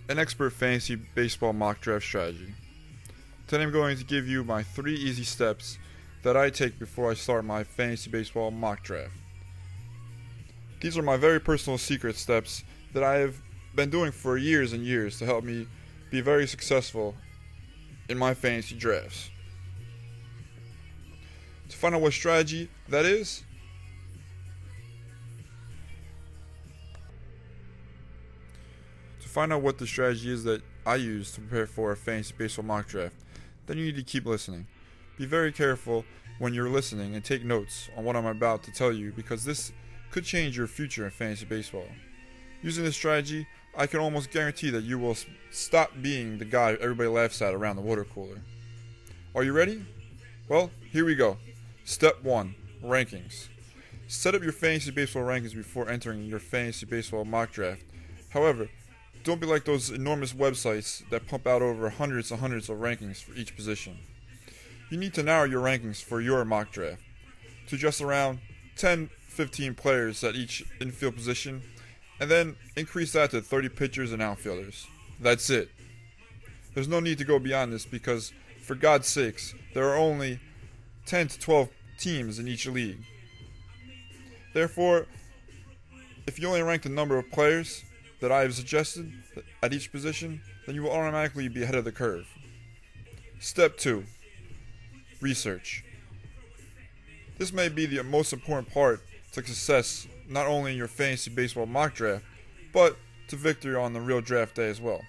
an expert fantasy baseball mock draft strategy. Today I'm going to give you my 3 easy steps that I take before I start my fantasy baseball mock draft. These are my very personal secret steps that I have been doing for years and years to help me be very successful in my fantasy drafts. To find out what strategy that is, find out what the strategy is that I use to prepare for a fantasy baseball mock draft, then you need to keep listening. Be very careful when you're listening and take notes on what I'm about to tell you, because this could change your future in fantasy baseball. Using this strategy, I can almost guarantee that you will stop being the guy everybody laughs at around the water cooler. Are you ready? Well, here we go. Step 1. Rankings. Set up your fantasy baseball rankings before entering your fantasy baseball mock draft. However, don't be like those enormous websites that pump out over hundreds and hundreds of rankings for each position. You need to narrow your rankings for your mock draft to just around 10-15 players at each infield position, and then increase that to 30 pitchers and outfielders. That's it. There's no need to go beyond this because, for God's sakes, there are only 10 to 12 teams in each league. Therefore, if you only rank the number of players that I have suggested at each position, then you will automatically be ahead of the curve. Step 2. Research. This may be the most important part to success, not only in your fantasy baseball mock draft, but to victory on the real draft day as well.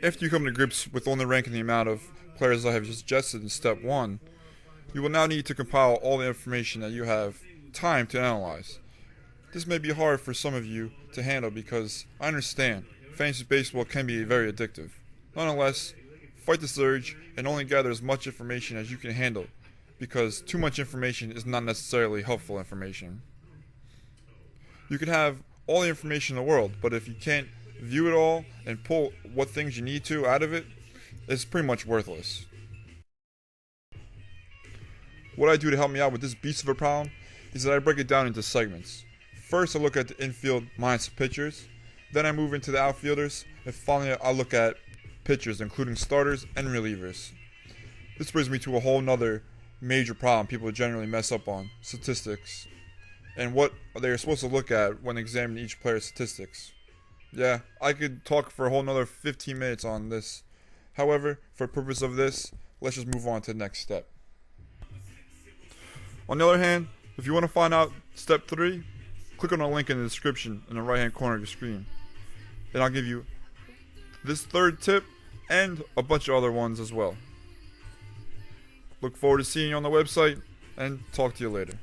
After you come to grips with only ranking the amount of players I have suggested in step 1, you will now need to compile all the information that you have time to analyze. This may be hard for some of you to handle because I understand fantasy baseball can be very addictive. Nonetheless, fight this urge and only gather as much information as you can handle, because too much information is not necessarily helpful information. You can have all the information in the world, but if you can't view it all and pull what things you need to out of it, it's pretty much worthless. What I do to help me out with this beast of a problem is that I break it down into segments. First, I look at the infield minus pitchers, then I move into the outfielders, and finally I look at pitchers, including starters and relievers. This brings me to a whole nother major problem people generally mess up on: statistics, and what they are supposed to look at when examining each player's statistics. Yeah, I could talk for a whole nother 15 minutes on this. However, for the purpose of this, let's just move on to the next step. On the other hand, if you want to find out step 3, click on the link in the description in the right hand corner of your screen, and I'll give you this 3rd tip and a bunch of other ones as well. Look forward to seeing you on the website, and talk to you later.